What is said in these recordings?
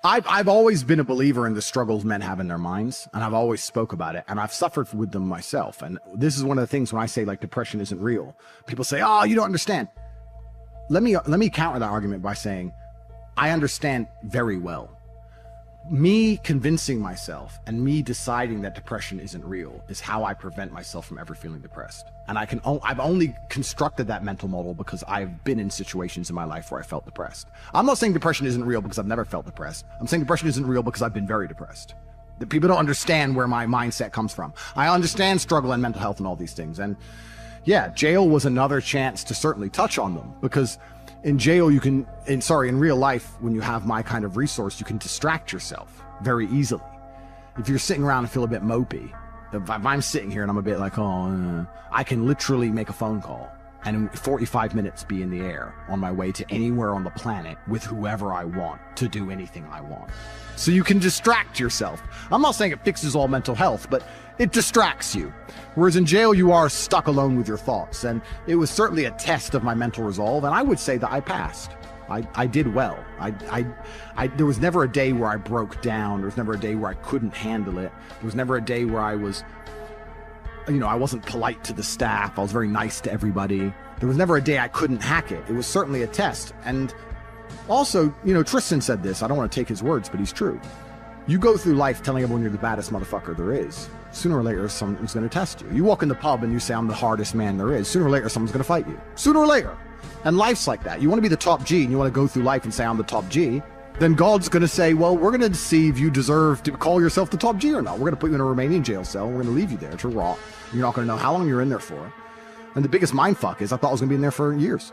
I've always been a believer in the struggles men have in their minds, and I've always spoke about it, and I've suffered with them myself. And this is one of the things when I say like depression isn't real, people say, oh, you don't understand. Let me counter that argument by saying I understand very well. Me convincing myself and me deciding that depression isn't real is how I prevent myself from ever feeling depressed. And I've only constructed that mental model because I've been in situations in my life where I felt depressed. I'm not saying depression isn't real because I've never felt depressed. I'm saying depression isn't real because I've been very depressed. That people don't understand where my mindset comes from. I understand struggle and mental health and all these things. And yeah, jail was another chance to certainly touch on them, because in jail, in real life, when you have my kind of resource, you can distract yourself very easily. If you're sitting around and feel a bit mopey, if I'm sitting here and I'm a bit like, I can literally make a phone call and in 45 minutes be in the air on my way to anywhere on the planet with whoever I want to do anything I want. So you can distract yourself. I'm not saying it fixes all mental health, but it distracts you. Whereas in jail, you are stuck alone with your thoughts. And it was certainly a test of my mental resolve. And I would say that I passed. I did well. There was never a day where I broke down. There was never a day where I couldn't handle it. There was never a day where I was, I wasn't polite to the staff. I was very nice to everybody. There was never a day I couldn't hack it. It was certainly a test. And also, Tristan said this. I don't want to take his words, but he's true. You go through life telling everyone you're the baddest motherfucker there is. Sooner or later, someone's going to test you. You walk in the pub and you say, I'm the hardest man there is. Sooner or later, someone's going to fight you. Sooner or later. And life's like that. You want to be the top G and you want to go through life and say, I'm the top G. Then God's going to say, well, we're going to see if you deserve to call yourself the top G or not. We're going to put you in a Romanian jail cell. And we're going to leave you there to rot. You're not going to know how long you're in there for. And the biggest mindfuck is I thought I was going to be in there for years.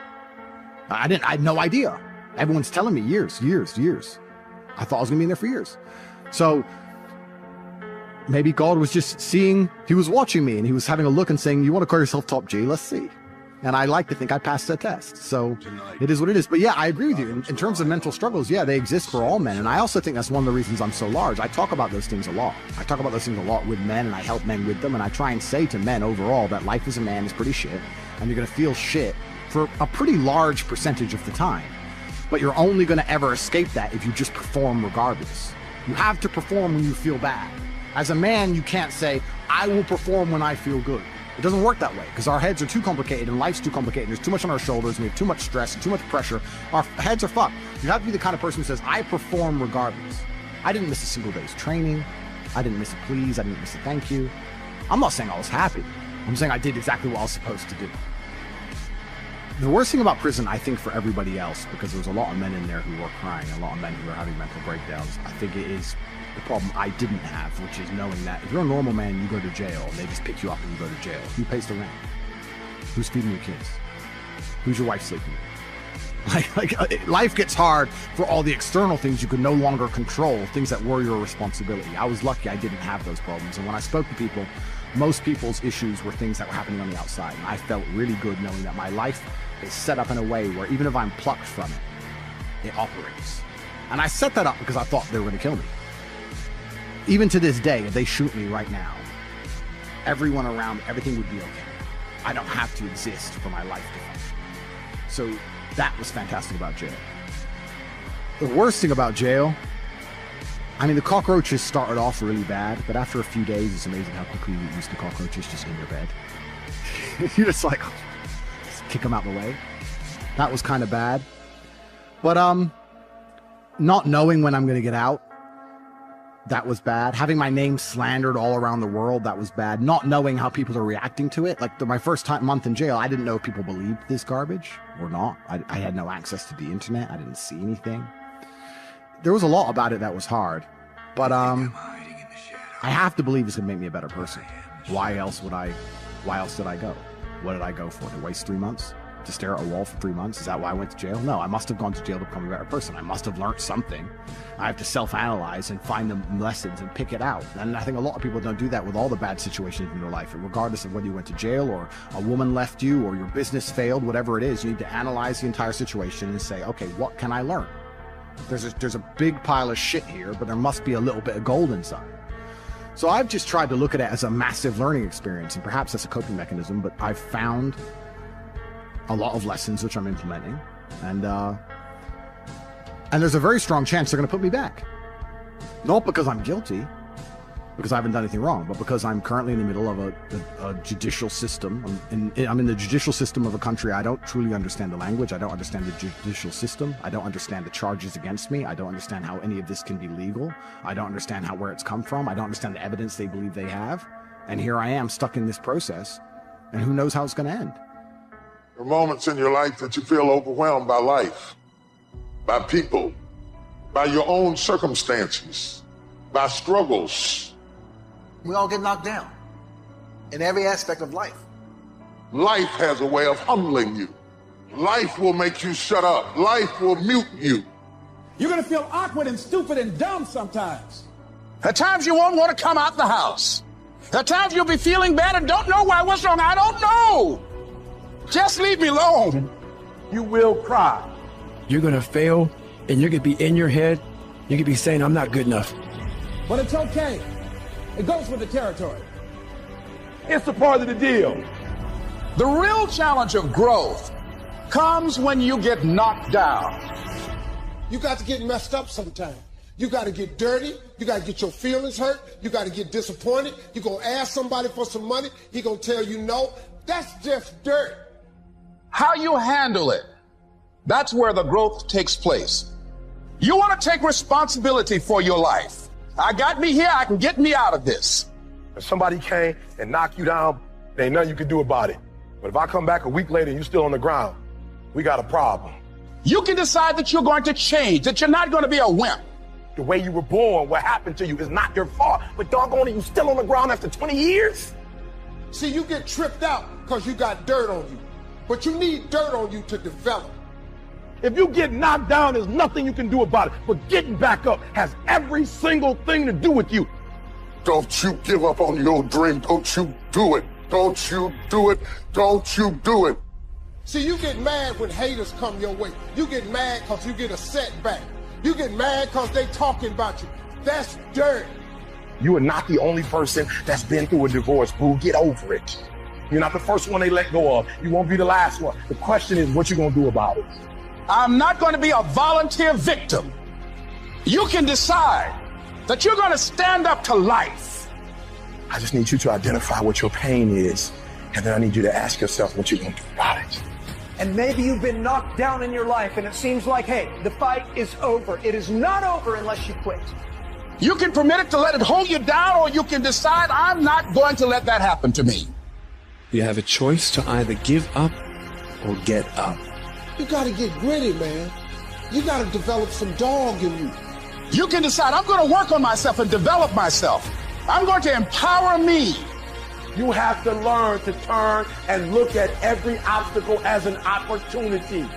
I had no idea. Everyone's telling me years. I thought I was going to be in there for years. So maybe God was just seeing, he was watching me and he was having a look and saying, you want to call yourself top G? Let's see. And I like to think I passed that test. So it is what it is. But yeah, I agree with you. In terms of mental struggles, yeah, they exist for all men. And I also think that's one of the reasons I'm so large. I talk about those things a lot. I talk about those things a lot with men and I help men with them. And I try and say to men overall that life as a man is pretty shit. And you're going to feel shit for a pretty large percentage of the time. But you're only going to ever escape that if you just perform regardless. You have to perform when you feel bad. As a man, you can't say, I will perform when I feel good. It doesn't work that way because our heads are too complicated and life's too complicated. There's too much on our shoulders and we have too much stress and too much pressure. Our heads are fucked. You have to be the kind of person who says, I perform regardless. I didn't miss a single day's training. I didn't miss a please. I didn't miss a thank you. I'm not saying I was happy. I'm saying I did exactly what I was supposed to do. The worst thing about prison, I think, for everybody else, because there was a lot of men in there who were crying, a lot of men who were having mental breakdowns, I think it is the problem I didn't have, which is knowing that if you're a normal man, you go to jail, and they just pick you up and you go to jail. Who pays the rent? Who's feeding your kids? Who's your wife sleeping with? Life gets hard for all the external things you can no longer control, things that were your responsibility. I was lucky I didn't have those problems, and when I spoke to people, most people's issues were things that were happening on the outside, and I felt really good knowing that my life is set up in a way where even if I'm plucked from it, it operates. And I set that up because I thought they were going to kill me. Even to this day, if they shoot me right now, everyone around, everything would be okay. I don't have to exist for my life to function. So that was fantastic about jail. The worst thing about jail, I mean, the cockroaches started off really bad, but after a few days, it's amazing how quickly you get used to cockroaches just in your bed. You're just like, just kick them out the way. That was kind of bad. But not knowing when I'm going to get out, that was bad. Having my name slandered all around the world, that was bad. Not knowing how people are reacting to it. Like my first month in jail, I didn't know if people believed this garbage or not. I had no access to the internet. I didn't see anything. There was a lot about it that was hard. But I have to believe it's going to make me a better person. Why else did I go? What did I go for? To waste 3 months? To stare at a wall for 3 months? Is that why I went to jail? No, I must have gone to jail to become a better person. I must have learned something. I have to self-analyze and find the lessons and pick it out. And I think a lot of people don't do that with all the bad situations in their life. Regardless of whether you went to jail or a woman left you or your business failed, whatever it is, you need to analyze the entire situation and say, okay, what can I learn? There's a big pile of shit here, but there must be a little bit of gold inside. So I've just tried to look at it as a massive learning experience, and perhaps that's a coping mechanism, but I've found a lot of lessons which I'm implementing, and there's a very strong chance they're going to put me back. Not because I'm guilty, because I haven't done anything wrong, but because I'm currently in the middle of a judicial system. I'm in the judicial system of a country. I don't truly understand the language. I don't understand the judicial system. I don't understand the charges against me. I don't understand how any of this can be legal. I don't understand where it's come from. I don't understand the evidence they believe they have. And here I am stuck in this process, and who knows how it's going to end. There are moments in your life that you feel overwhelmed by life, by people, by your own circumstances, by struggles. We all get knocked down in every aspect of life. Life has a way of humbling you. Life will make you shut up. Life will mute you. You're gonna feel awkward and stupid and dumb sometimes. At times you won't want to come out the house. At times you'll be feeling bad and don't know why. What's wrong? I don't know. Just leave me alone. You will cry. You're gonna fail, and you're gonna be in your head. You're gonna be saying, I'm not good enough. But it's okay. It goes with the territory. It's a part of the deal. The real challenge of growth comes when you get knocked down. You got to get messed up sometime. You got to get dirty. You got to get your feelings hurt. You got to get disappointed. You're going to ask somebody for some money. He's going to tell you no. That's just dirt. How you handle it, that's where the growth takes place. You want to take responsibility for your life. I got me here, I can get me out of this. If somebody came and knocked you down, there ain't nothing you can do about it. But if I come back a week later and you're still on the ground, we got a problem. You can decide that you're going to change, that you're not going to be a wimp. The way you were born, what happened to you is not your fault. But doggone it, you still on the ground after 20 years? See, you get tripped out because you got dirt on you. But you need dirt on you to develop. If you get knocked down, there's nothing you can do about it. But getting back up has every single thing to do with you. Don't you give up on your dream. Don't you do it. Don't you do it. Don't you do it. See, you get mad when haters come your way. You get mad because you get a setback. You get mad because they talking about you. That's dirt. You are not the only person that's been through a divorce, boo. Get over it. You're not the first one they let go of. You won't be the last one. The question is, what you gonna do about it? I'm not going to be a volunteer victim. You can decide that you're going to stand up to life. I just need you to identify what your pain is, and then I need you to ask yourself what you're going to do about it. And maybe you've been knocked down in your life, and it seems like, hey, the fight is over. It is not over unless you quit. You can permit it to let it hold you down, or you can decide, I'm not going to let that happen to me. You have a choice to either give up or get up. You got to get gritty, man. You got to develop some dog in you. You can decide, I'm going to work on myself and develop myself. I'm going to empower me. You have to learn to turn and look at every obstacle as an opportunity.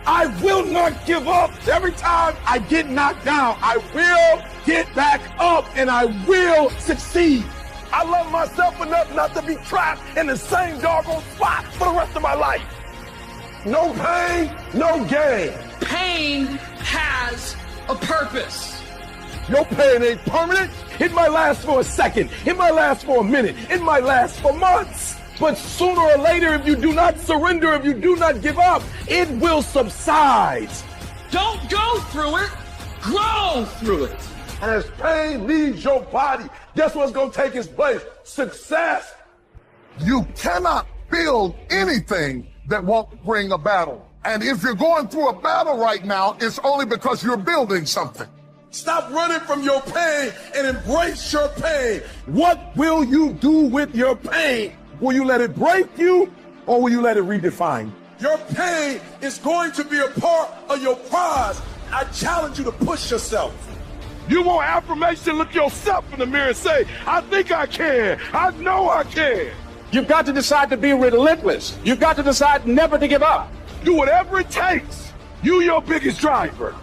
I will not give up. Every time I get knocked down, I will get back up and I will succeed. I love myself enough not to be trapped in the same doggone spot for the rest of my life. No pain, no gain. Pain has a purpose. Your pain ain't permanent. It might last for a second. It might last for a minute. It might last for months. But sooner or later, if you do not surrender, if you do not give up, it will subside. Don't go through it. Grow through it. And as pain leaves your body, guess what's going to take its place? Success. You cannot build anything that won't bring a battle. And if you're going through a battle right now, it's only because you're building something. Stop running from your pain and embrace your pain. What will you do with your pain? Will you let it break you or will you let it redefine you? Your pain is going to be a part of your prize. I challenge you to push yourself. You want affirmation? Look yourself in the mirror and say, I think I can. I know I can. You've got to decide to be relentless. You've got to decide never to give up. Do whatever it takes. You your biggest driver.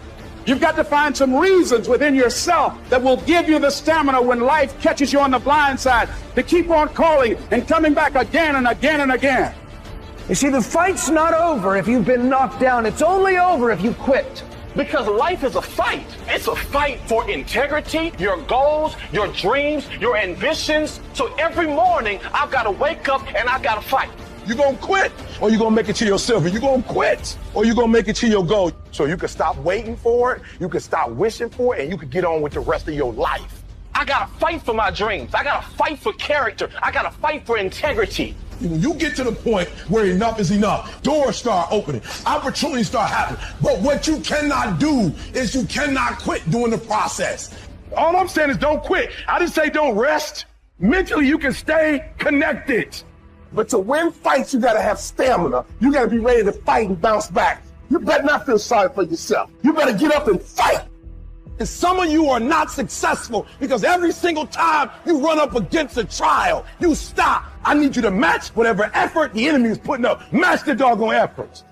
You've got to find some reasons within yourself that will give you the stamina when life catches you on the blind side to keep on calling and coming back again and again and again. You see, the fight's not over if you've been knocked down. It's only over if you quit. Because life is a fight. It's a fight for integrity, your goals, your dreams, your ambitions. So every morning, I've got to wake up and I've got to fight. You gonna quit or you gonna make it to your silver? You gonna quit or you gonna make it to your gold? So you can stop waiting for it, you can stop wishing for it, and you can get on with the rest of your life. I gotta fight for my dreams. I gotta fight for character. I gotta fight for integrity. When you get to the point where enough is enough, doors start opening, opportunities start happening. But what you cannot do is you cannot quit during the process. All I'm saying is don't quit. I didn't say don't rest. Mentally, you can stay connected. But to win fights, you gotta have stamina. You gotta be ready to fight and bounce back. You better not feel sorry for yourself. You better get up and fight. And some of you are not successful because every single time you run up against a trial, you stop. I need you to match whatever effort the enemy is putting up. Match the doggone efforts.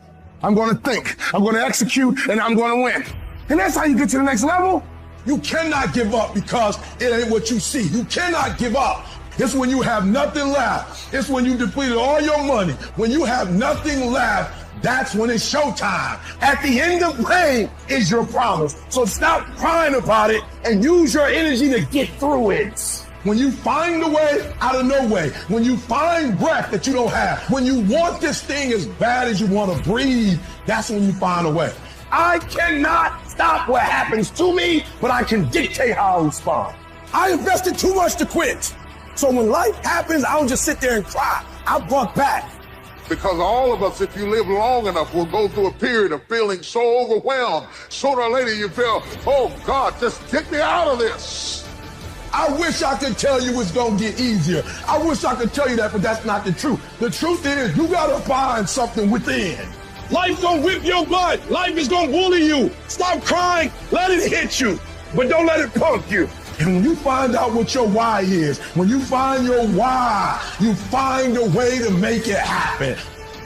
I'm gonna think, I'm gonna execute, and I'm gonna win. And that's how you get to the next level. You cannot give up because it ain't what you see. You cannot give up. It's when you have nothing left. It's when you depleted all your money. When you have nothing left, that's when it's showtime. At the end of rain is your promise. So stop crying about it and use your energy to get through it. When you find a way out of no way, when you find breath that you don't have, when you want this thing as bad as you want to breathe, that's when you find a way. I cannot stop what happens to me, but I can dictate how I respond. I invested too much to quit. So when life happens, I don't just sit there and cry. I buck back. Because all of us, if you live long enough, will go through a period of feeling so overwhelmed. Sooner or later you feel, oh God, just get me out of this. I wish I could tell you it's gonna get easier. I wish I could tell you that, but that's not the truth. The truth is you gotta find something within. Life's gonna whip your butt. Life is gonna bully you. Stop crying, let it hit you, but don't let it punk you. And when you find out what your why is, when you find your why, you find a way to make it happen.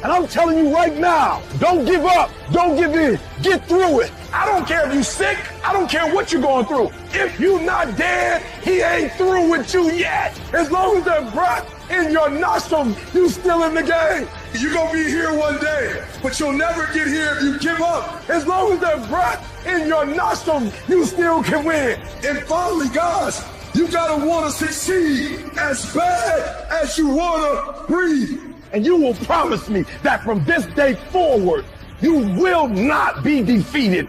And I'm telling you right now, don't give up, don't give in, get through it. I don't care if you're sick, I don't care what you're going through. If you're not dead, he ain't through with you yet. As long as there's breath in your nostrils, you still in the game. You're gonna be here one day, but you'll never get here if you give up. As long as there's breath in your nostrils, you still can win. And finally, guys, you gotta wanna succeed as bad as you wanna breathe. And you will promise me that from this day forward, you will not be defeated.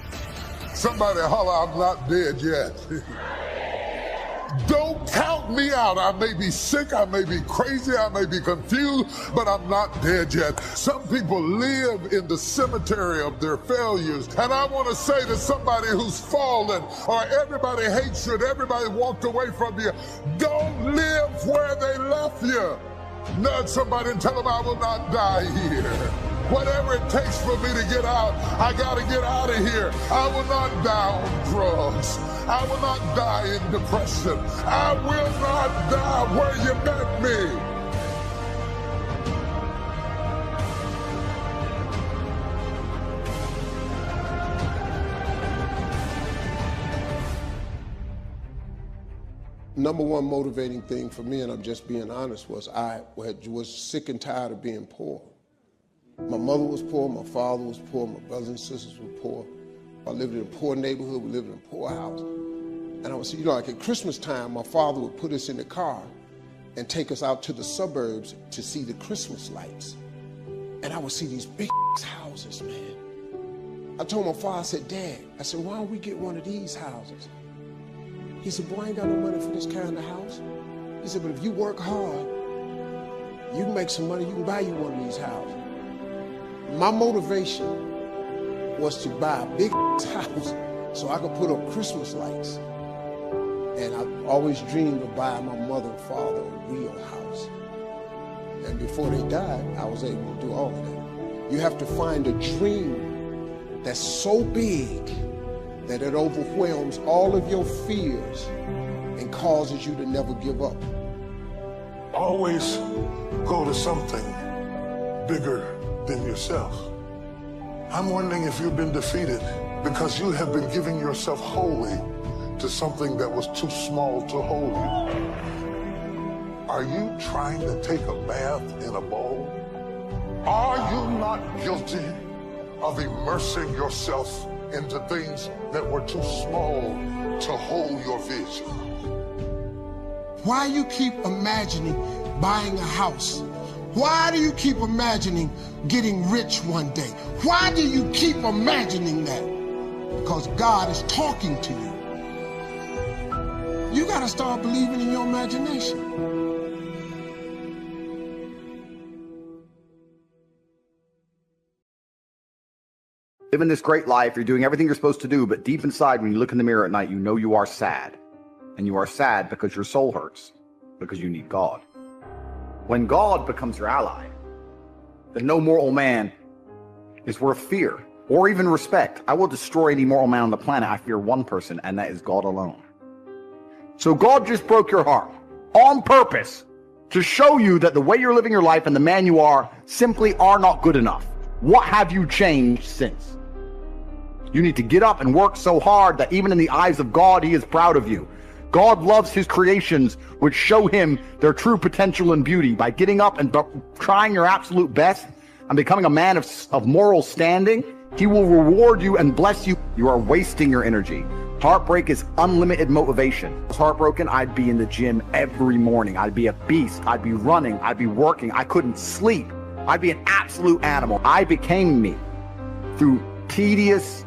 Somebody holler, I'm not dead yet. Don't count me out. I may be sick, I may be crazy, I may be confused, but I'm not dead yet. Some people live in the cemetery of their failures. And I want to say to somebody who's fallen, or everybody hates you, and everybody walked away from you, don't live where they left you. Nudge somebody and tell them I will not die here. Whatever it takes for me to get out, I gotta get out of here. I will not die on drugs. I will not die in depression. I will not die where you met me. Number one motivating thing for me, and I'm just being honest, was I was sick and tired of being poor. My mother was poor, my father was poor, my brothers and sisters were poor. I lived in a poor neighborhood, we lived in a poor house. And I was, like at Christmas time, my father would put us in the car and take us out to the suburbs to see the Christmas lights. And I would see these big houses, man. I told my father, I said, Dad, I said, why don't we get one of these houses? He said, boy, I ain't got no money for this kind of house. He said, but if you work hard, you can make some money, you can buy you one of these houses. My motivation was to buy a big house so I could put up Christmas lights. And I always dreamed of buying my mother and father a real house. And before they died, I was able to do all of that. You have to find a dream that's so big that it overwhelms all of your fears and causes you to never give up. Always go to something bigger than yourself. I'm wondering if you've been defeated because you have been giving yourself wholly to something that was too small to hold you. Are you trying to take a bath in a bowl? Are you not guilty of immersing yourself into things that were too small to hold your vision? Why you keep imagining buying a house Why do you keep imagining getting rich one day? Why do you keep imagining that? Because God is talking to you. You got to start believing in your imagination. Living this great life, you're doing everything you're supposed to do, but deep inside, when you look in the mirror at night, you know you are sad. And you are sad because your soul hurts, because you need God. When God becomes your ally, then no moral man is worth fear or even respect. I will destroy any moral man on the planet. I fear one person, and that is God alone. So God just broke your heart on purpose to show you that the way you're living your life and the man you are simply are not good enough. What have you changed since? You need to get up and work so hard that even in the eyes of God, he is proud of you. God loves his creations, which show him their true potential and beauty. By getting up and trying your absolute best and becoming a man of moral standing, he will reward you and bless you. You are wasting your energy. Heartbreak is unlimited motivation. If I was heartbroken, I'd be in the gym every morning. I'd be a beast. I'd be running. I'd be working. I couldn't sleep. I'd be an absolute animal. I became me through tedious,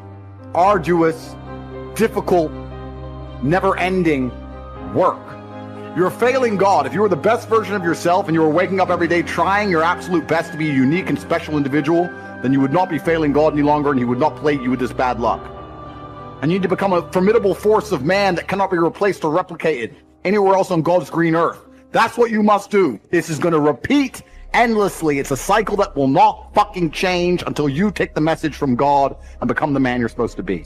arduous, difficult, never-ending work. You're failing God. If you were the best version of yourself and you were waking up every day trying your absolute best to be a unique and special individual, then you would not be failing God any longer, and he would not plague you with this bad luck. And you need to become a formidable force of man that cannot be replaced or replicated anywhere else on God's green earth. That's what you must do. This is going to repeat endlessly. It's a cycle that will not fucking change until you take the message from God and become the man you're supposed to be.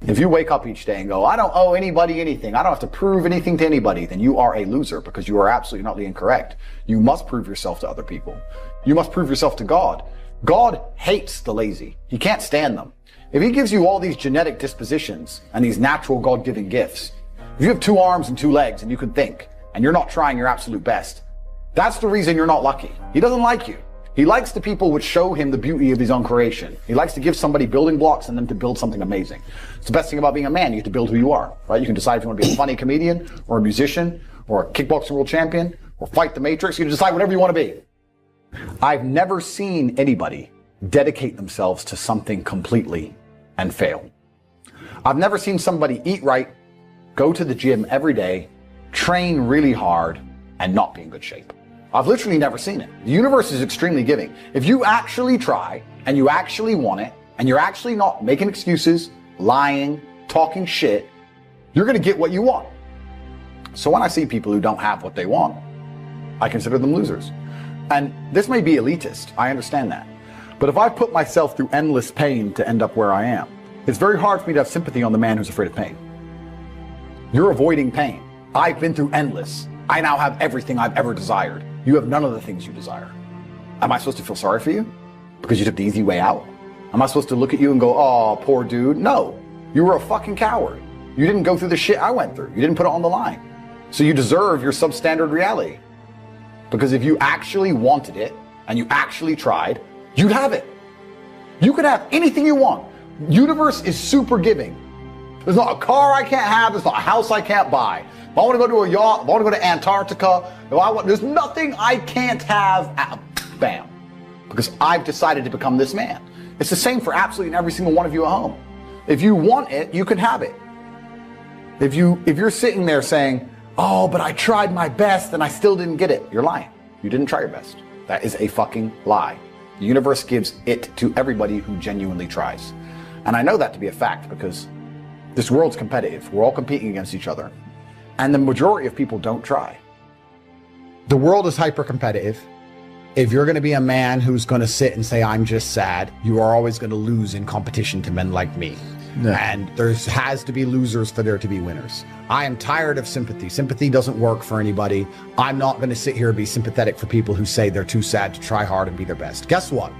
If you wake up each day and go, I don't owe anybody anything, I don't have to prove anything to anybody, then you are a loser, because you are absolutely not incorrect. You must prove yourself to other people. You must prove yourself to God. God hates the lazy. He can't stand them. If he gives you all these genetic dispositions and these natural God-given gifts, if you have 2 arms and 2 legs and you can think, and you're not trying your absolute best, that's the reason you're not lucky. He doesn't like you. He likes the people which show him the beauty of his own creation. He likes to give somebody building blocks and then to build something amazing. It's the best thing about being a man. You get to build who you are, right? You can decide if you want to be a funny comedian or a musician or a kickboxing world champion or fight the Matrix. You can decide whatever you want to be. I've never seen anybody dedicate themselves to something completely and fail. I've never seen somebody eat right, go to the gym every day, train really hard, and not be in good shape. I've literally never seen it. The universe is extremely giving. If you actually try, and you actually want it, and you're actually not making excuses, lying, talking shit, you're going to get what you want. So when I see people who don't have what they want, I consider them losers. And this may be elitist, I understand that. But if I put myself through endless pain to end up where I am, it's very hard for me to have sympathy on the man who's afraid of pain. You're avoiding pain. I've been through endless. I now have everything I've ever desired. You have none of the things you desire. Am I supposed to feel sorry for you because you took the easy way out? Am I supposed to look at you and go, oh, poor dude? No, you were a fucking coward. You didn't go through the shit I went through. You didn't put it on the line. So you deserve your substandard reality. Because if you actually wanted it and you actually tried, you'd have it. You could have anything you want. Universe is super giving. There's not a car I can't have. There's not a house I can't buy. If I want to go to a yacht, if I want to go to Antarctica, there's nothing I can't have. Bam. Because I've decided to become this man. It's the same for absolutely every single one of you at home. If you want it, you can have it. If you're sitting there saying, oh, but I tried my best and I still didn't get it, you're lying. You didn't try your best. That is a fucking lie. The universe gives it to everybody who genuinely tries. And I know that to be a fact because this world's competitive. We're all competing against each other. And the majority of people don't try. The world is hyper competitive. If you're going to be a man who's going to sit and say, I'm just sad, you are always going to lose in competition to men like me. Yeah. And there has to be losers for there to be winners. I am tired of sympathy. Sympathy doesn't work for anybody. I'm not going to sit here and be sympathetic for people who say they're too sad to try hard and be their best. Guess what?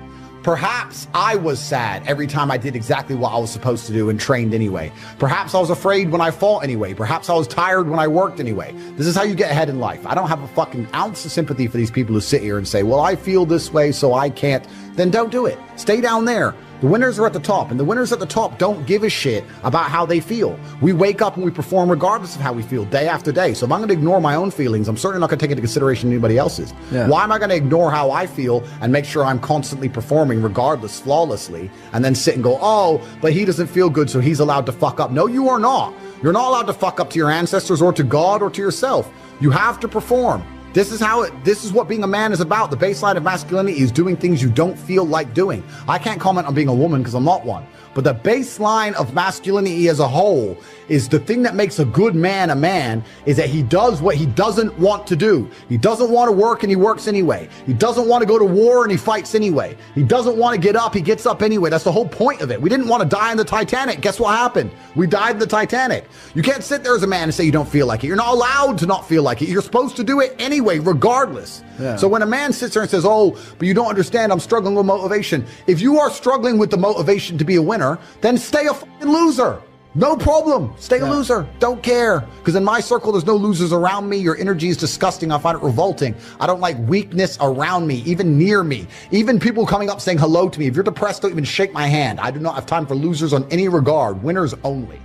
Perhaps I was sad every time I did exactly what I was supposed to do and trained anyway. Perhaps I was afraid when I fought anyway. Perhaps I was tired when I worked anyway. This is how you get ahead in life. I don't have a fucking ounce of sympathy for these people who sit here and say, well, I feel this way, so I can't. Then don't do it. Stay down there. The winners are at the top, and the winners at the top don't give a shit about how they feel. We wake up and we perform regardless of how we feel day after day. So if I'm going to ignore my own feelings, I'm certainly not going to take into consideration anybody else's. Yeah. Why am I going to ignore how I feel and make sure I'm constantly performing regardless, flawlessly, and then sit and go, oh, but he doesn't feel good, so he's allowed to fuck up. No, you are not. You're not allowed to fuck up to your ancestors or to God or to yourself. You have to perform. This is what being a man is about. The baseline of masculinity is doing things you don't feel like doing. I can't comment on being a woman because I'm not one. But the baseline of masculinity as a whole is the thing that makes a good man a man is that he does what he doesn't want to do. He doesn't want to work and he works anyway. He doesn't want to go to war and he fights anyway. He doesn't want to get up, he gets up anyway. That's the whole point of it. We didn't want to die in the Titanic. Guess what happened? We died in the Titanic. You can't sit there as a man and say you don't feel like it. You're not allowed to not feel like it. You're supposed to do it anyway, regardless. Yeah. So when a man sits there and says, oh, but you don't understand, I'm struggling with motivation. If you are struggling with the motivation to be a winner, then stay a fucking loser. No problem. Stay a loser. Don't care. Because in my circle, there's no losers around me. Your energy is disgusting. I find it revolting. I don't like weakness around me, even near me. Even people coming up saying hello to me. If you're depressed, don't even shake my hand. I do not have time for losers on any regard. Winners only.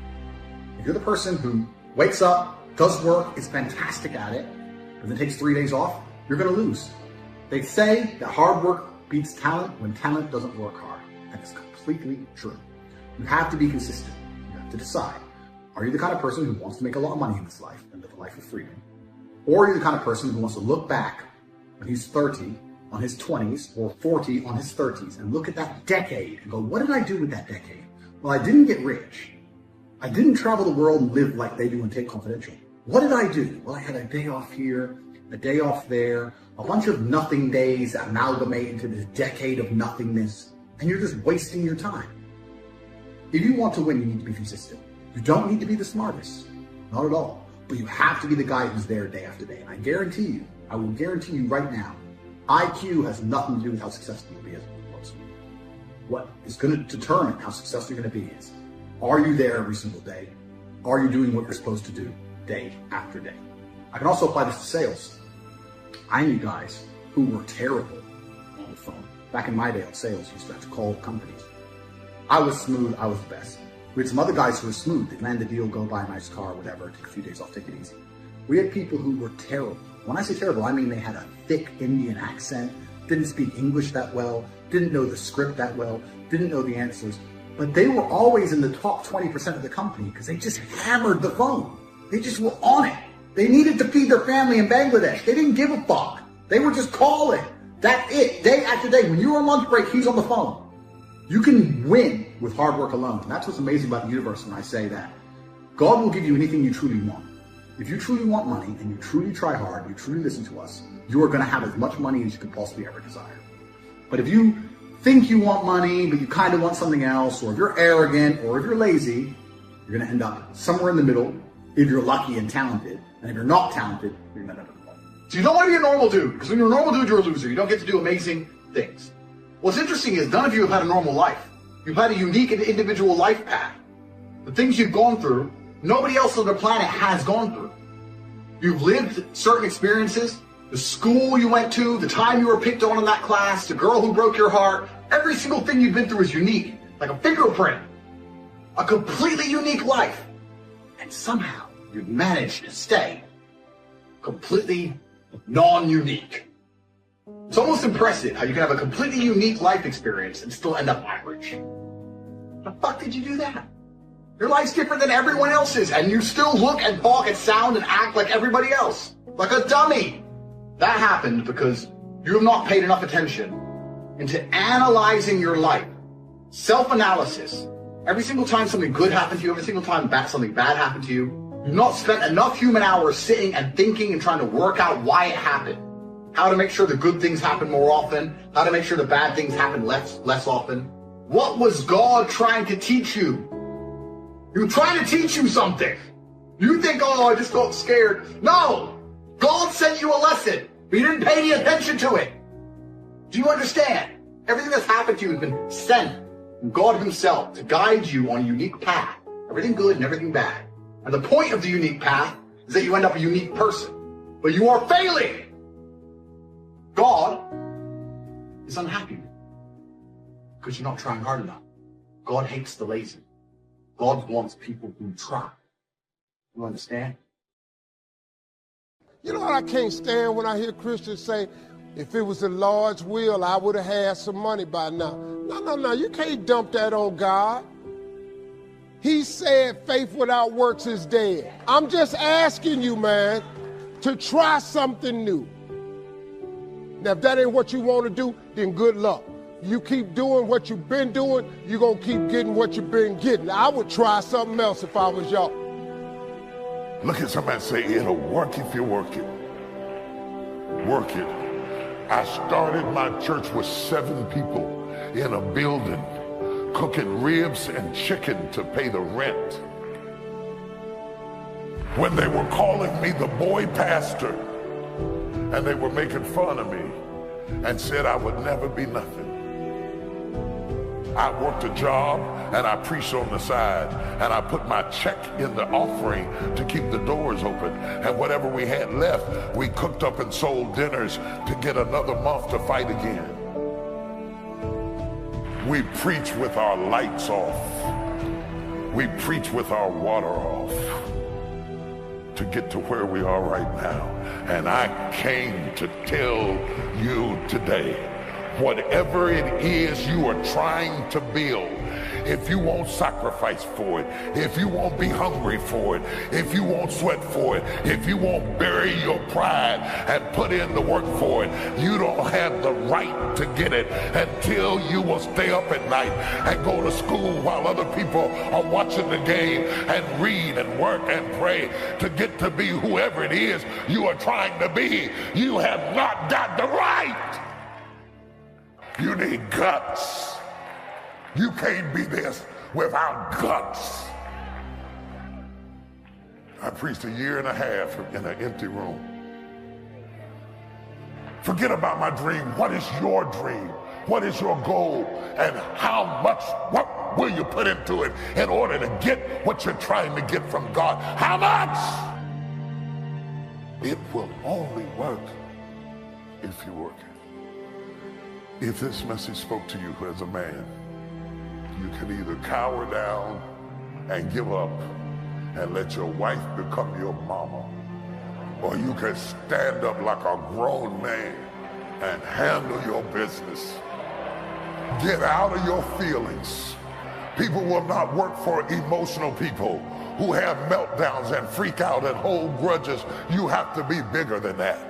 If you're the person who wakes up, does work, is fantastic at it, and then takes 3 days off, you're going to lose. They say that hard work beats talent when talent doesn't work hard. That is completely true. You have to be consistent. You have to decide. Are you the kind of person who wants to make a lot of money in this life and live a life of freedom? Or are you the kind of person who wants to look back when he's 30 on his 20s or 40 on his 30s and look at that decade and go, what did I do with that decade? Well, I didn't get rich. I didn't travel the world and live like they do in Tate Confidential. What did I do? Well, I had a day off here, a day off there, a bunch of nothing days that amalgamate into this decade of nothingness, and you're just wasting your time. If you want to win, you need to be consistent. You don't need to be the smartest, not at all, but you have to be the guy who's there day after day. And I guarantee you, I will guarantee you right now, IQ has nothing to do with how successful you'll be as a person. What is going to determine how successful you're going to be is, are you there every single day? Are you doing what you're supposed to do day after day? I can also apply this to sales. I knew guys who were terrible on the phone. Back in my day, sales used to have to call companies. I was smooth, I was the best. We had some other guys who were smooth. They'd land the deal, go buy a nice car, whatever, take a few days off, take it easy. We had people who were terrible. When I say terrible, I mean they had a thick Indian accent, didn't speak English that well, didn't know the script that well, didn't know the answers, but they were always in the top 20% of the company because they just hammered the phone. They just were on it. They needed to feed their family in Bangladesh. They didn't give a fuck. They were just calling. That's it, day after day. When you're on lunch break, he's on the phone. You can win with hard work alone. And that's what's amazing about the universe when I say that. God will give you anything you truly want. If you truly want money and you truly try hard, you truly listen to us, you are going to have as much money as you could possibly ever desire. But if you think you want money, but you kind of want something else, or if you're arrogant, or if you're lazy, you're going to end up somewhere in the middle if you're lucky and talented. And if you're not talented, you're going to end up at the bottom. So you don't want to be a normal dude, because when you're a normal dude, you're a loser. You don't get to do amazing things. What's interesting is none of you have had a normal life. You've had a unique and individual life path. The things you've gone through, nobody else on the planet has gone through. You've lived certain experiences, the school you went to, the time you were picked on in that class, the girl who broke your heart. Every single thing you've been through is unique, like a fingerprint. A completely unique life. And somehow you've managed to stay completely non-unique. It's almost impressive how you can have a completely unique life experience and still end up average. How the fuck did you do that? Your life's different than everyone else's, and you still look and talk and sound and act like everybody else. Like a dummy. That happened because you have not paid enough attention into analyzing your life. Self-analysis. Every single time something good happened to you, every single time something bad happened to you, you've not spent enough human hours sitting and thinking and trying to work out why it happened. How to make sure the good things happen more often, how to make sure the bad things happen less often. What was God trying to teach you? He was trying to teach you something. You think, oh, I just got scared. No! God sent you a lesson, but you didn't pay any attention to it. Do you understand? Everything that's happened to you has been sent from God himself to guide you on a unique path. Everything good and everything bad. And the point of the unique path is that you end up a unique person. But you are failing. God is unhappy because you're not trying hard enough. God hates the lazy. God wants people who try. You understand? You know what I can't stand when I hear Christians say, if it was the Lord's will, I would have had some money by now. No. You can't dump that on God. He said faith without works is dead. I'm just asking you, man, to try something new. Now, if that ain't what you want to do, then good luck. You keep doing what you've been doing, you're going to keep getting what you've been getting. I would try something else if I was y'all. Look at somebody and say, it'll work if you work it. Work it. I started my church with 7 people in a building, cooking ribs and chicken to pay the rent. When they were calling me the boy pastor, and they were making fun of me and said I would never be nothing. I worked a job and I preached on the side, and I put my check in the offering to keep the doors open, and whatever we had left, we cooked up and sold dinners to get another month to fight again. We preach with our lights off. We preach with our water off to get to where we are right now. And I came to tell you today, whatever it is you are trying to build, if you won't sacrifice for it, if you won't be hungry for it, if you won't sweat for it, if you won't bury your pride and put in the work for it, you don't have the right to get it until you will stay up at night and go to school while other people are watching the game and read and work and pray to get to be whoever it is you are trying to be. You have not got the right. You need guts. You can't be this without guts. I preached 1.5 years in an empty room. Forget about my dream. What is your dream? What is your goal? And what will you put into it in order to get what you're trying to get from God? How much? It will only work if you work it. If this message spoke to you as a man, you can either cower down and give up and let your wife become your mama, or you can stand up like a grown man and handle your business. Get out of your feelings. People will not work for emotional people who have meltdowns and freak out and hold grudges. You have to be bigger than that.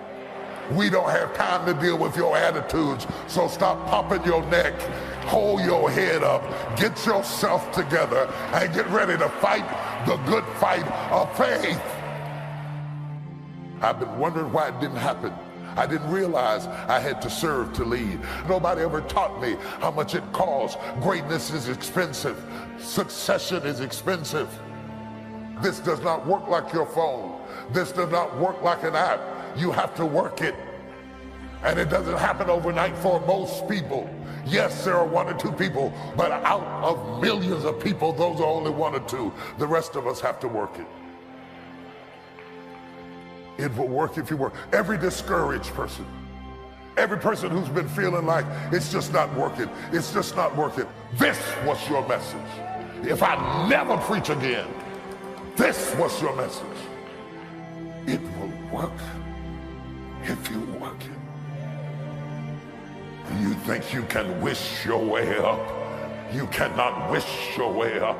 We don't have time to deal with your attitudes, so stop popping your neck, hold your head up, get yourself together, and get ready to fight the good fight of faith. I've been wondering why it didn't happen. I didn't realize I had to serve to lead. Nobody ever taught me how much it costs. Greatness is expensive. Succession is expensive. This does not work like your phone. This does not work like an app. You have to work it. And it doesn't happen overnight for most people. Yes, there are 1 or 2 people, but out of millions of people, those are only 1 or 2. The rest of us have to work it. It will work if you work. Every discouraged person, every person who's been feeling like it's just not working, it's just not working, this was your message. If I never preach again, this was your message. It will work if you work it. You think you can wish your way up? You cannot wish your way up.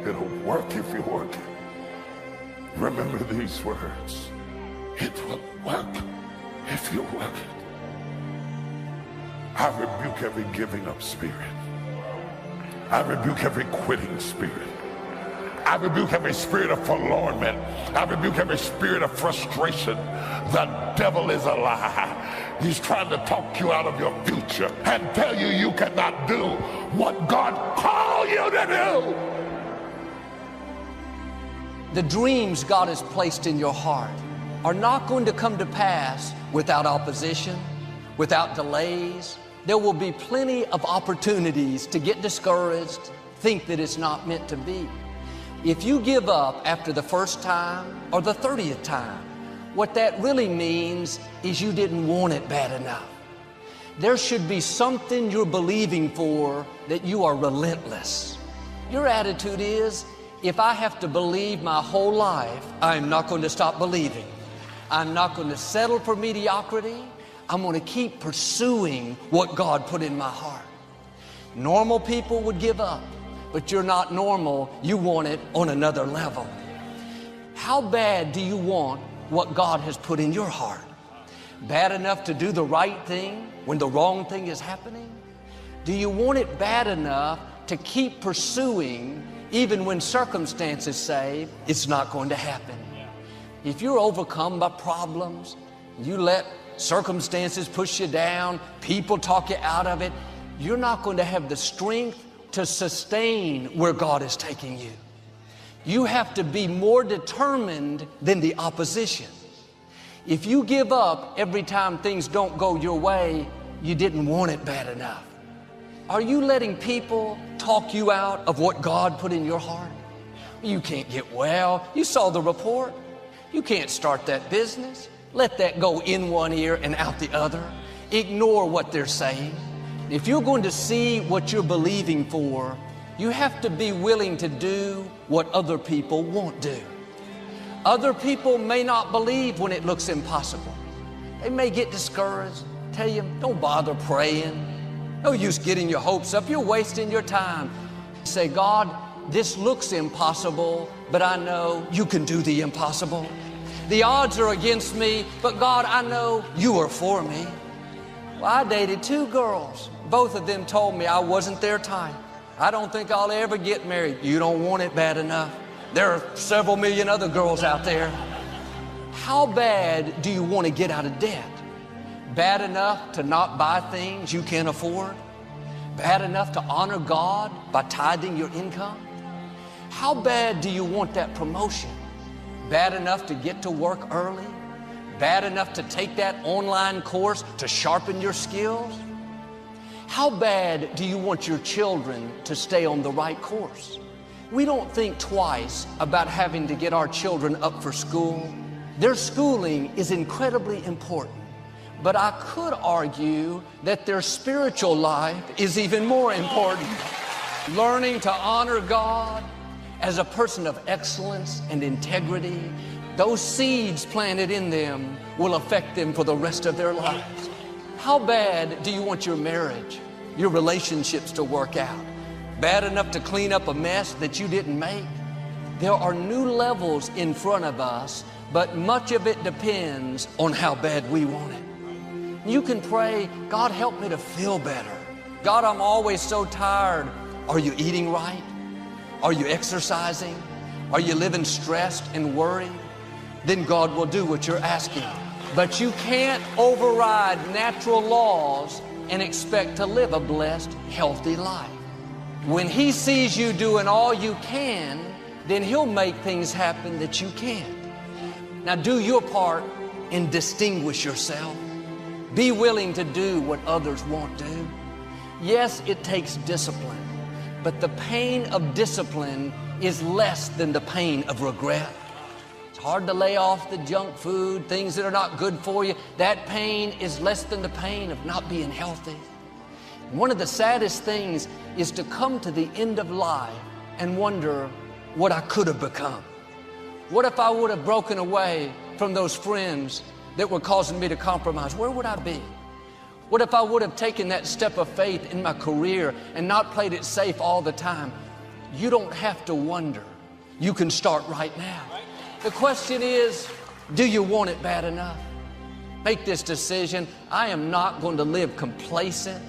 It'll work if you work it. Remember these words. It will work if you work it. I rebuke every giving up spirit. I rebuke every quitting spirit. I rebuke every spirit of forlornment. I rebuke every spirit of frustration. The devil is a lie. He's trying to talk you out of your future and tell you you cannot do what God called you to do. The dreams God has placed in your heart are not going to come to pass without opposition, without delays. There will be plenty of opportunities to get discouraged, think that it's not meant to be. If you give up after the first time or the 30th time, what that really means is you didn't want it bad enough. there should be something you're believing for that you are relentless. Your attitude is, if I have to believe my whole life, I'm not going to stop believing. I'm not going to settle for mediocrity. I'm going to keep pursuing what God put in my heart. Normal people would give up, but you're not normal. You want it on another level. How bad do you want what God has put in your heart? Bad enough to do the right thing when the wrong thing is happening? Do you want it bad enough to keep pursuing even when circumstances say it's not going to happen? If you're overcome by problems, you let circumstances push you down, people talk you out of it, you're not going to have the strength to sustain where God is taking you. You have to be more determined than the opposition. If you give up every time things don't go your way, you didn't want it bad enough. Are you letting people talk you out of what God put in your heart? You can't get well. You saw the report. You can't start that business. Let that go in one ear and out the other. Ignore what they're saying. If you're going to see what you're believing for, you have to be willing to do what other people won't do. Other people may not believe when it looks impossible. They may get discouraged, tell you, don't bother praying. No use getting your hopes up. You're wasting your time. Say, God, this looks impossible, but I know you can do the impossible. The odds are against me, but God, I know you are for me. Well, I dated 2 girls. Both of them told me I wasn't their type. I don't think I'll ever get married. You don't want it bad enough. There are several million other girls out there. How bad do you want to get out of debt? Bad enough to not buy things you can't afford? Bad enough to honor God by tithing your income? How bad do you want that promotion? Bad enough to get to work early? Bad enough to take that online course to sharpen your skills? How bad do you want your children to stay on the right course? We don't think twice about having to get our children up for school. Their schooling is incredibly important, but I could argue that their spiritual life is even more important. Learning to honor God as a person of excellence and integrity, those seeds planted in them will affect them for the rest of their lives. How bad do you want your marriage, your relationships to work out? Bad enough to clean up a mess that you didn't make? There are new levels in front of us, but much of it depends on how bad we want it. You can pray, God, help me to feel better. God, I'm always so tired. Are you eating right? Are you exercising? Are you living stressed and worried? Then God will do what you're asking. But you can't override natural laws and expect to live a blessed, healthy life. When He sees you doing all you can, then He'll make things happen that you can't. Now do your part and distinguish yourself. Be willing to do what others won't do. Yes, it takes discipline, but the pain of discipline is less than the pain of regret. It's hard to lay off the junk food, things that are not good for you. That pain is less than the pain of not being healthy. One of the saddest things is to come to the end of life and wonder what I could have become. What if I would have broken away from those friends that were causing me to compromise? Where would I be? What if I would have taken that step of faith in my career and not played it safe all the time? You don't have to wonder. You can start right now. The question is, do you want it bad enough? Make this decision. I am not going to live complacent,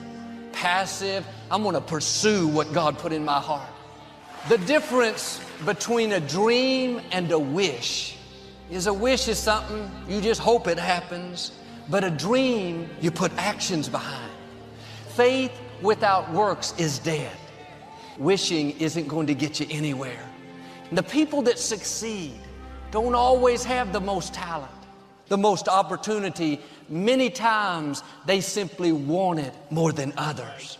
passive. I'm going to pursue what God put in my heart. The difference between a dream and a wish is something you just hope it happens, but a dream you put actions behind. Faith without works is dead. Wishing isn't going to get you anywhere. And the people that succeed don't always have the most talent, the most opportunity. Many times they simply want it more than others.